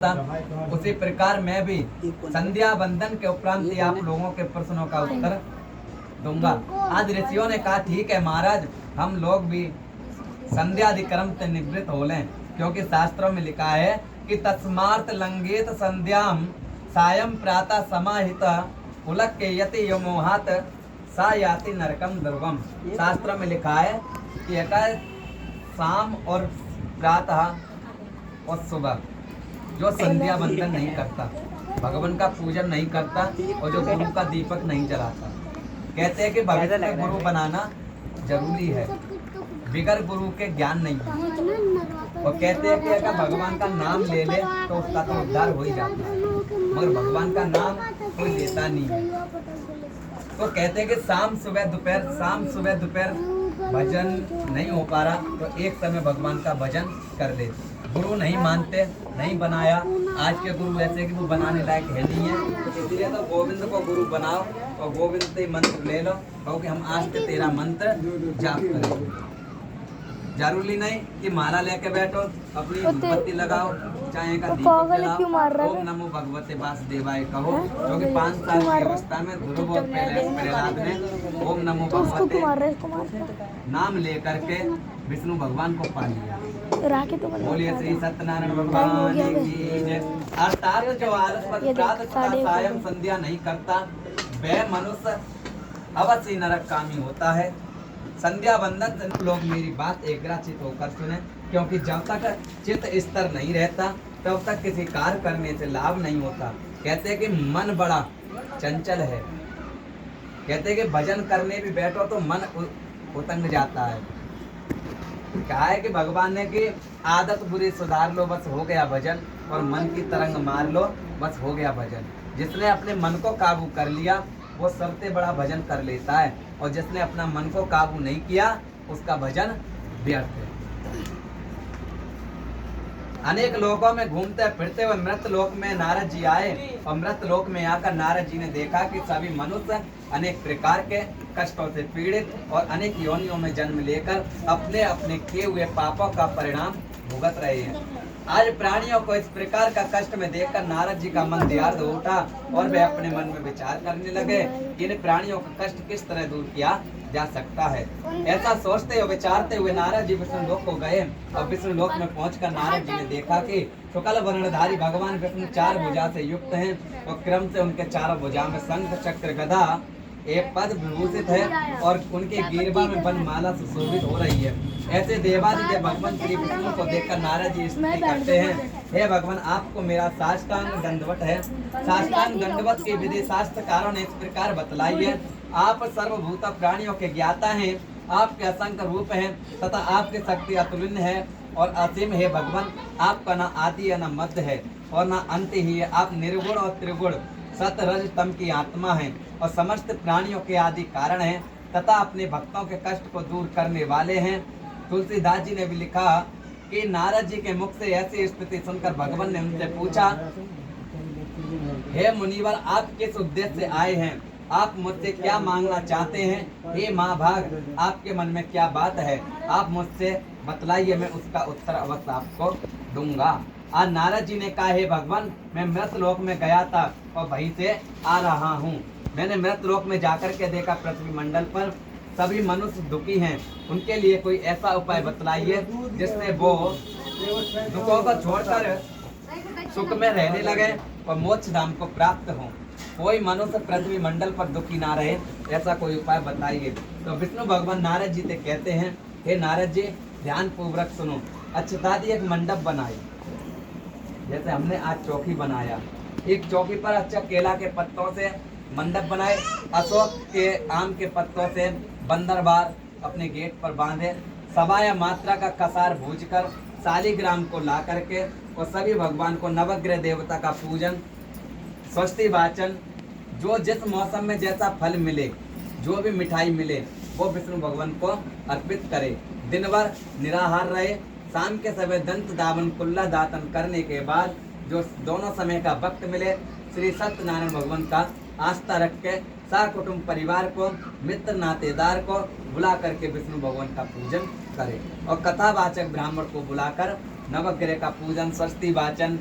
उसी प्रकार मैं भी संध्या बंदन के उपरांत ही आप लोगों के प्रश्नों का उत्तर दूंगा। आज ऋषियों ने कहा ठीक है महाराज, हम लोग भी संध्या आदि कर्म से निवृत्त हो लें, क्योंकि शास्त्रों में लिखा है कि तस्मार्थ लंघेत संध्याम सायं प्रातः समाहित उलक्ययति यमोहात सा याति नरकम दुर्गम। शास्त्रों में लिखा है कि शाम और प्रातः और सुबह जो संध्या बंदन नहीं करता, भगवान का पूजन नहीं करता और जो गुरु का दीपक नहीं जलाता, कहते हैं कि भविष्य में गुरु बनाना जरूरी है, बिगर गुरु के ज्ञान नहीं है। और कहते हैं कि अगर भगवान का नाम ले ले तो उसका तो उद्धार हो ही जाता है, मगर भगवान का नाम कोई लेता नहीं है। तो कहते हैं कि शाम सुबह दोपहर भजन नहीं हो पा रहा तो एक समय भगवान का भजन कर ले। गुरु नहीं मानते, नहीं बनाया, आज के गुरु ऐसे कि वो बनाने लायक है नहीं है, इसलिए तो गोविंद को गुरु बनाओ और गोविंद से मंत्र ले लो, कहो कि हम आज से तेरा मंत्र जाप करेंगे। जरूरी नहीं कि माला लेके बैठो, अपनी बत्ती लगाओ, चाहे का दीपक जलाओ, ओम नमो भगवते वासुदेवाय कहो, क्योंकि 5 साल की अवस्था में ध्रुव और प्रहलाद ने ओम नमो भगवते नाम लेकर के विष्णु भगवान को पा लिया। बोलिए श्री सत्यनारायण भगवान की जय। अर्थात जो आलस सायं संध्या नहीं करता वह मनुष्य अवश्य नरकगामी होता है। संध्या बंदन लोग मेरी बात एकाग्रचित होकर सुने, क्योंकि जब तक चित्त स्तर नहीं रहता तब तक किसी कार्य करने से लाभ नहीं होता। कहते हैं कि मन बड़ा चंचल है, कहते हैं कि भजन करने भी बैठो तो मन उतंग जाता है। कहा है कि भगवान ने कि आदत बुरी सुधार लो बस हो गया भजन, और मन की तरंग मार लो बस हो गया भजन। जिसने अपने मन को काबू कर लिया वो सबसे बड़ा भजन कर लेता है, और जिसने अपना मन को काबू नहीं किया उसका भजन व्यर्थ है। अनेक लोकों में घूमते फिरते हुए मृत लोक में नारद जी आए, और मृत लोक में आकर नारद जी ने देखा कि सभी मनुष्य अनेक प्रकार के कष्टों से पीड़ित और अनेक योनियों में जन्म लेकर अपने अपने किए हुए पापों का परिणाम भुगत रहे हैं। आज प्राणियों को इस प्रकार का कष्ट में देखकर नारद जी का मन दयार्द उठा और वे अपने मन में विचार करने लगे कि इन प्राणियों का कष्ट किस तरह दूर किया जा सकता है। ऐसा सोचते हुए विचारते हुए नारद जी विष्णु लोक को गए, और विष्णु लोक में पहुंचकर नारद जी ने देखा कि शुक्ल वर्णधारी भगवान विष्णु 4 भुजा से युक्त हैं, और क्रम से उनके 4 भुजा में शंख चक्र गदा एक पद विभूषित है, और उनके गिरबा में वनमाला सुशोभित हो रही है। ऐसे देवादिदेव भगवान श्री विष्णु को देखकर नारद जी स्तुति करते हैं, हे भगवान आपको मेरा साष्टांग दंडवत है। साष्टांग दंडवत की विधि शास्त्रकारों ने इस प्रकार बतलाई है। आप सर्वभूत प्राणियों के ज्ञाता हैं, आपके असंख्य रूप हैं तथा आपकी शक्ति अतुलनीय है और असीम है। भगवान आपका न आदि है न मध्य है और न अंत ही है। आप निर्गुण और त्रिगुण सत रज तम की आत्मा है और समस्त प्राणियों के आदि कारण है तथा अपने भक्तों के कष्ट को दूर करने वाले हैं। तुलसीदास जी ने भी लिखा कि नारद जी के मुख से ऐसी स्थिति सुनकर भगवान ने उनसे पूछा, हे मुनिवर आप किस उद्देश्य से आए हैं, आप मुझसे क्या मांगना चाहते हैं? हे महाभाग आपके मन में क्या बात है, आप मुझसे बतलाइए, मैं उसका उत्तर अवश्य आपको दूंगा। आज नारद जी ने कहा, हे भगवान मैं मृत लोक में गया था और वहीं से आ रहा हूँ। मैंने मृत लोक में जाकर के देखा पृथ्वी मंडल पर सभी मनुष्य दुखी हैं, उनके लिए कोई ऐसा उपाय बतलाइए जिससे वो दुखों को छोड़कर सुख में रहने लगे और मोक्ष धाम को प्राप्त हो। कोई मनुष्य पृथ्वी मंडल पर दुखी ना रहे, ऐसा कोई उपाय बताइए। तो विष्णु भगवान नारद जी से कहते हैं, हे नारद जी ध्यान पूर्वक सुनो। अच्छतादी एक मंडप बनाई, जैसे हमने आज चौकी बनाया, एक चौकी पर अच्छा केला के पत्तों से मंडप बनाए, अशोक के आम के पत्तों से बंदरबार अपने गेट पर बांधे, सवा या मात्रा का कसार भूजकर शालिग्राम को ला करके और सभी भगवान को नवग्रह देवता का पूजन, स्वस्ति वाचन, जो जिस मौसम में जैसा फल मिले, जो भी मिठाई मिले वो विष्णु भगवान को अर्पित करे। दिन भर निराहार रहे, शाम के समय दंत दावन कुल्ला दातन करने के बाद जो दोनों समय का वक्त मिले श्री सत्यनारायण भगवान का आस्था रख के कुटुंब परिवार को, मित्र नातेदार को बुला करके विष्णु भगवान का पूजन करे, और कथावाचक ब्राह्मण को बुलाकर नवग्रह का पूजन, स्वस्ति वाचन,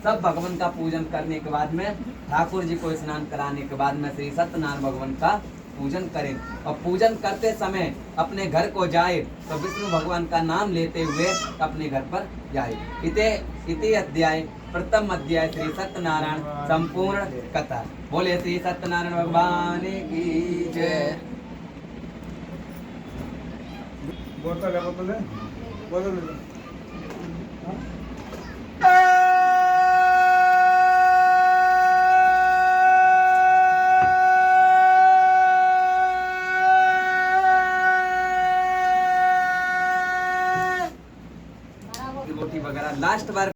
सब भगवान का पूजन करने के बाद में ठाकुर जी को स्नान कराने के बाद में श्री सत्यनारायण भगवान का पूजन करें। और पूजन करते समय अपने घर को जाए तो विष्णु भगवान का नाम लेते हुए अपने घर पर जाए। इति अध्याय प्रथम अध्याय श्री सत्यनारायण संपूर्ण कथा। बोले श्री सत्यनारायण भगवान की जय। बोतल है बोतल रोटी वगैरह लास्ट बार